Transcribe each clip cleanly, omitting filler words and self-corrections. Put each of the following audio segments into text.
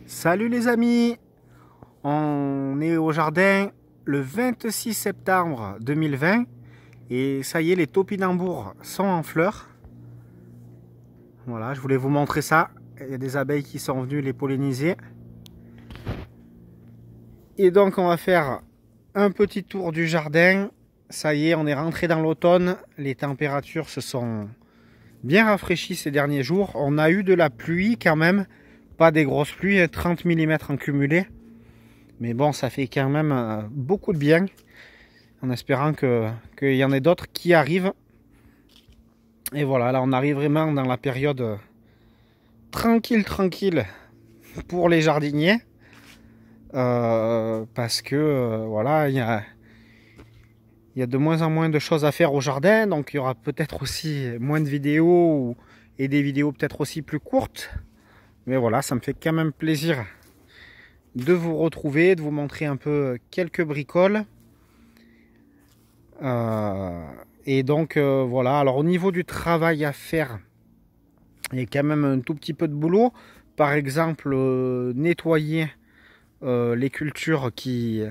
Salut les amis, on est au jardin le 26 septembre 2020 et ça y est, les topinambours sont en fleurs. Voilà, je voulais vous montrer ça. Il y a des abeilles qui sont venues les polliniser. Et donc on va faire un petit tour du jardin. Ça y est, on est rentré dans l'automne. Les températures se sont bien rafraîchies ces derniers jours. On a eu de la pluie quand même. Pas des grosses pluies, 30 mm en cumulé. Mais bon, ça fait quand même beaucoup de bien. En espérant qu'il y en ait d'autres qui arrivent. Et voilà, là on arrive vraiment dans la période tranquille pour les jardiniers. Parce que voilà, il y a de moins en moins de choses à faire au jardin. Donc il y aura peut-être aussi moins de vidéos et des vidéos peut-être aussi plus courtes. Mais voilà, ça me fait quand même plaisir de vous retrouver, de vous montrer un peu quelques bricoles. Et donc voilà, alors au niveau du travail à faire, il y a quand même un tout petit peu de boulot. Par exemple, nettoyer les cultures qui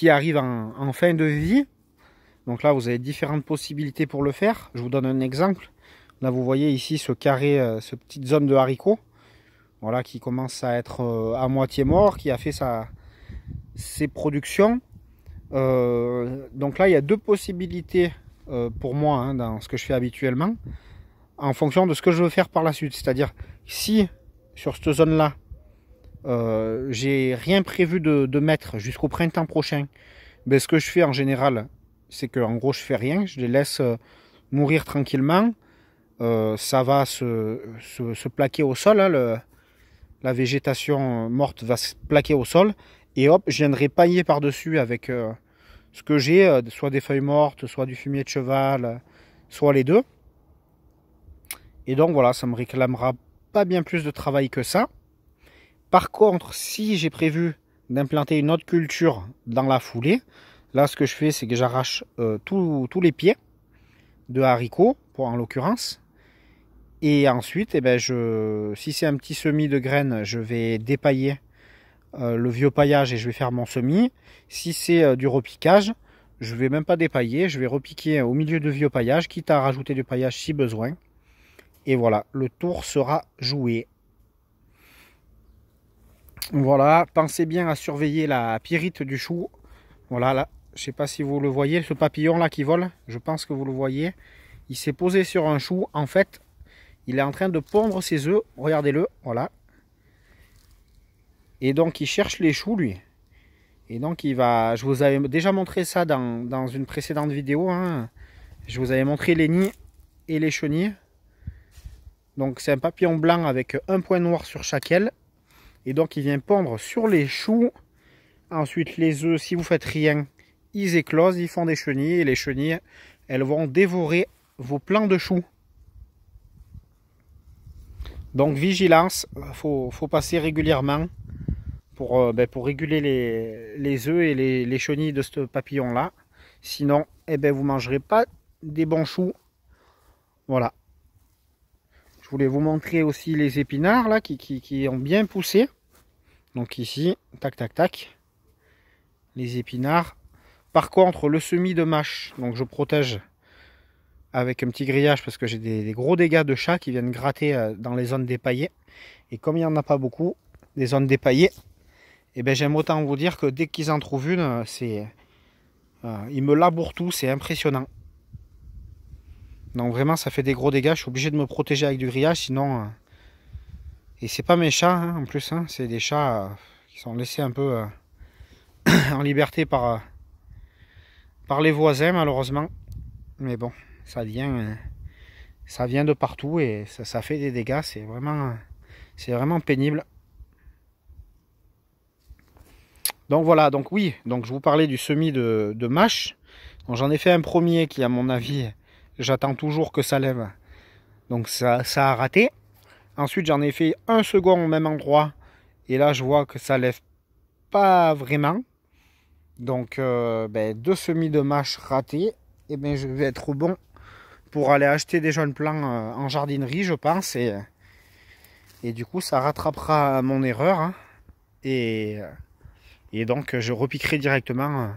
arrivent en fin de vie. Donc là, vous avez différentes possibilités pour le faire. Je vous donne un exemple. Là, vous voyez ici ce carré, cette petite zone de haricots. Voilà, qui commence à être à moitié mort, qui a fait ses productions. Donc là, il y a deux possibilités pour moi hein, dans ce que je fais habituellement, en fonction de ce que je veux faire par la suite. C'est-à-dire, si sur cette zone-là, j'ai rien prévu de mettre jusqu'au printemps prochain, ben, ce que je fais en général, c'est que en gros, je fais rien. Je les laisse mourir tranquillement. Ça va se plaquer au sol, hein, la végétation morte va se plaquer au sol et hop, je viendrai pailler par-dessus avec ce que j'ai, soit des feuilles mortes, soit du fumier de cheval, soit les deux. Et donc voilà, ça me réclamera pas bien plus de travail que ça. Par contre, si j'ai prévu d'implanter une autre culture dans la foulée, là ce que je fais c'est que j'arrache tous les pieds de haricots, en l'occurrence. Et ensuite, eh ben, si c'est un petit semis de graines, je vais dépailler le vieux paillage et je vais faire mon semis. Si c'est du repiquage, je vais même pas dépailler, je vais repiquer au milieu de vieux paillage, quitte à rajouter du paillage si besoin. Et voilà, le tour sera joué. Voilà, pensez bien à surveiller la pyrite du chou. Voilà, là, je sais pas si vous le voyez, ce papillon là qui vole, je pense que vous le voyez. Il s'est posé sur un chou, en fait. Il est en train de pondre ses œufs, regardez-le, voilà. Et donc il cherche les choux lui. Et donc il va, je vous avais déjà montré ça dans une précédente vidéo. Hein. Je vous avais montré les nids et les chenilles. Donc c'est un papillon blanc avec un point noir sur chaque aile. Et donc il vient pondre sur les choux. Ensuite les œufs, si vous faites rien, ils éclosent, ils font des chenilles. Et les chenilles, elles vont dévorer vos plants de choux. Donc vigilance, faut passer régulièrement pour réguler les œufs et les chenilles de ce papillon là. Sinon, eh ben, vous ne mangerez pas des bons choux. Voilà. Je voulais vous montrer aussi les épinards là qui ont bien poussé. Donc ici, tac tac tac. Les épinards. Par contre, le semis de mâche, donc je protège avec un petit grillage parce que j'ai des gros dégâts de chats qui viennent gratter dans les zones dépaillées. Et comme il n'y en a pas beaucoup, des zones dépaillées, et ben j'aime autant vous dire que dès qu'ils en trouvent une, ils me labourent tout, c'est impressionnant. Donc vraiment ça fait des gros dégâts, je suis obligé de me protéger avec du grillage, sinon... Et c'est pas mes chats hein, en plus, hein, c'est des chats qui sont laissés un peu en liberté par les voisins malheureusement. Mais bon, ça vient de partout et ça fait des dégâts, c'est vraiment pénible. Donc voilà, donc oui, donc je vous parlais du semis de mâche. Donc j'en ai fait un premier qui, à mon avis, j'attends toujours que ça lève. Donc ça a raté. Ensuite j'en ai fait un second au même endroit. Et là je vois que ça lève pas vraiment. Donc deux semis de mâche ratés. Et bien je vais être bon pour aller acheter des jeunes plants en jardinerie, je pense. Et du coup, ça rattrapera mon erreur. Hein. Et, et donc, je repiquerai directement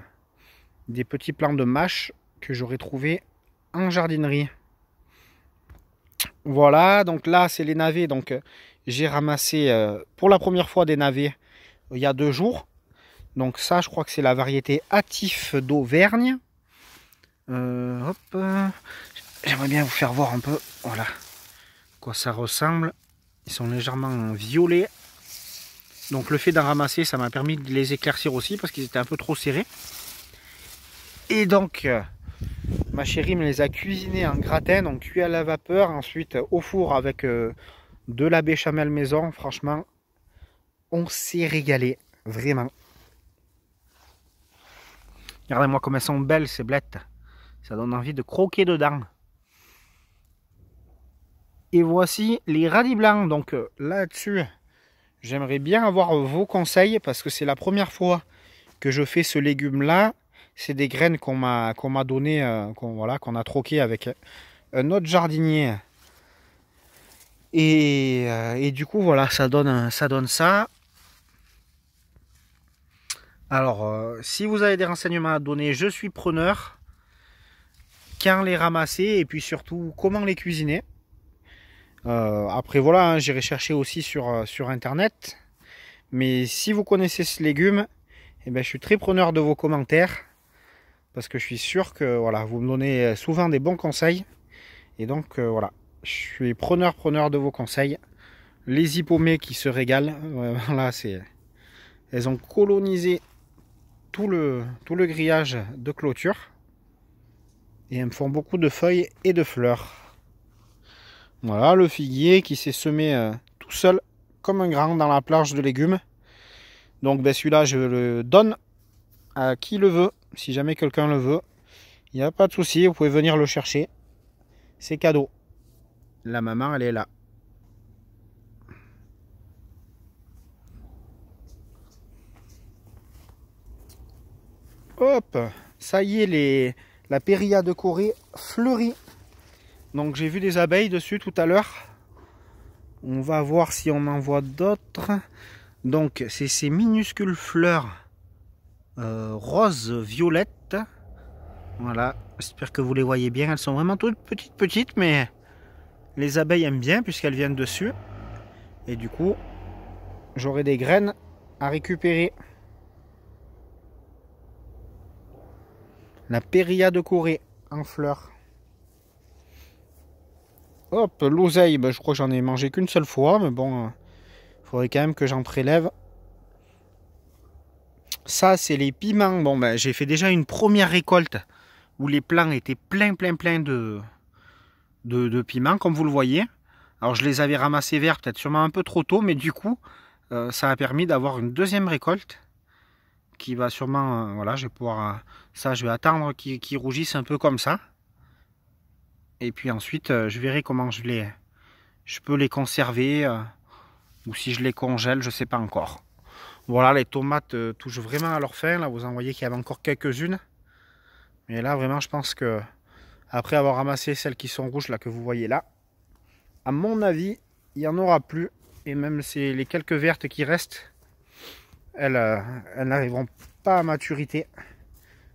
des petits plants de mâche que j'aurais trouvé en jardinerie. Voilà, donc là, c'est les navets. Donc, j'ai ramassé pour la première fois des navets il y a 2 jours. Donc ça, je crois que c'est la variété Hâtif d'Auvergne. Hop, j'aimerais bien vous faire voir un peu, voilà, quoi ça ressemble. Ils sont légèrement violets. Donc le fait d'en ramasser, ça m'a permis de les éclaircir aussi parce qu'ils étaient un peu trop serrés. Et donc, ma chérie me les a cuisinés en gratin, donc cuit à la vapeur, ensuite au four avec de la béchamel maison. Franchement, on s'est régalé, vraiment. Regardez-moi comme elles sont belles ces blettes. Ça donne envie de croquer dedans. Et voici les radis blancs. Donc là-dessus, j'aimerais bien avoir vos conseils parce que c'est la première fois que je fais ce légume-là. C'est des graines qu'on m'a donné, qu'on a troqué avec un autre jardinier. Et du coup, voilà, ça donne ça. Alors, si vous avez des renseignements à donner, je suis preneur. Quand les ramasser et puis surtout comment les cuisiner. Après voilà, hein, j'irai chercher aussi sur internet. Mais si vous connaissez ce légume, eh ben, je suis très preneur de vos commentaires. Parce que je suis sûr que voilà, vous me donnez souvent des bons conseils. Et donc voilà, je suis preneur de vos conseils. Les hippomées qui se régalent. Là, elles ont colonisé tout le grillage de clôture. Et elles me font beaucoup de feuilles et de fleurs. Voilà, le figuier qui s'est semé tout seul comme un grand dans la plage de légumes. Donc ben, celui-là, je le donne à qui le veut. Si jamais quelqu'un le veut, il n'y a pas de souci, vous pouvez venir le chercher. C'est cadeau. La maman, elle est là. Hop, ça y est, la périlla de Corée fleurit. Donc j'ai vu des abeilles dessus tout à l'heure. On va voir si on en voit d'autres. Donc c'est ces minuscules fleurs rose violette. Voilà, j'espère que vous les voyez bien. Elles sont vraiment toutes petites, mais les abeilles aiment bien puisqu'elles viennent dessus. Et du coup, j'aurai des graines à récupérer. La périlla de Corée en fleurs. Hop, l'oseille, ben, je crois que j'en ai mangé qu'une seule fois, mais bon, il faudrait quand même que j'en prélève. Ça, c'est les piments. Bon, ben, j'ai fait déjà une première récolte où les plants étaient plein de piments, comme vous le voyez. Alors, je les avais ramassés verts, peut-être sûrement un peu trop tôt, mais du coup, ça a permis d'avoir une deuxième récolte qui va sûrement, voilà, je vais pouvoir, ça, je vais attendre qu'ils rougissent un peu comme ça. Et puis ensuite, je verrai comment je peux les conserver ou si je les congèle, je sais pas encore. Voilà, les tomates touchent vraiment à leur fin. Là, vous en voyez qu'il y avait encore quelques-unes. Mais là, vraiment, je pense que après avoir ramassé celles qui sont rouges, là, que vous voyez là, à mon avis, il n'y en aura plus. Et même les quelques vertes qui restent, elles n'arriveront pas à maturité.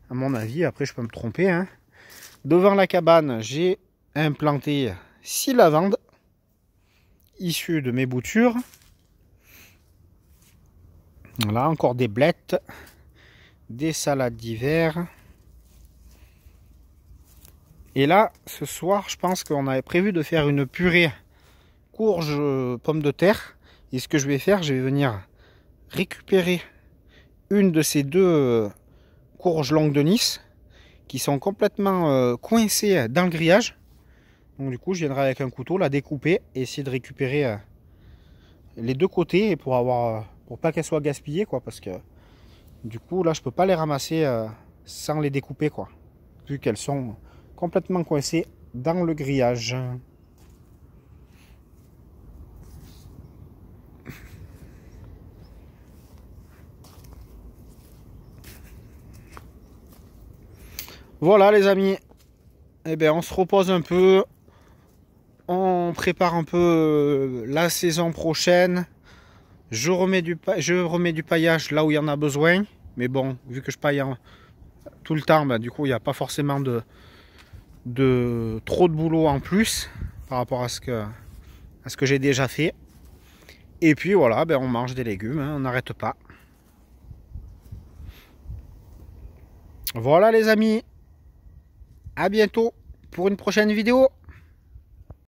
À mon avis, après, je peux me tromper. Hein. Devant la cabane, j'ai implanté 6 lavandes issues de mes boutures. Voilà, encore des blettes, des salades d'hiver. Et là, ce soir, je pense qu'on avait prévu de faire une purée courge pommes de terre. Et ce que je vais faire, je vais venir récupérer une de ces deux courges longues de Nice qui sont complètement coincées dans le grillage. Donc du coup, je viendrai avec un couteau la découper et essayer de récupérer les deux côtés pour pas qu'elles soient gaspillées, quoi, parce que du coup là je peux pas les ramasser sans les découper, quoi, vu qu'elles sont complètement coincées dans le grillage. Voilà les amis, eh bien on se repose un peu, on on prépare un peu la saison prochaine. Je remets du paillage là où il y en a besoin. Mais bon, vu que je paille tout le temps, bah, du coup, il n'y a pas forcément trop de boulot en plus par rapport à ce que j'ai déjà fait. Et puis voilà, ben, on mange des légumes, hein, on n'arrête pas. Voilà les amis, à bientôt pour une prochaine vidéo.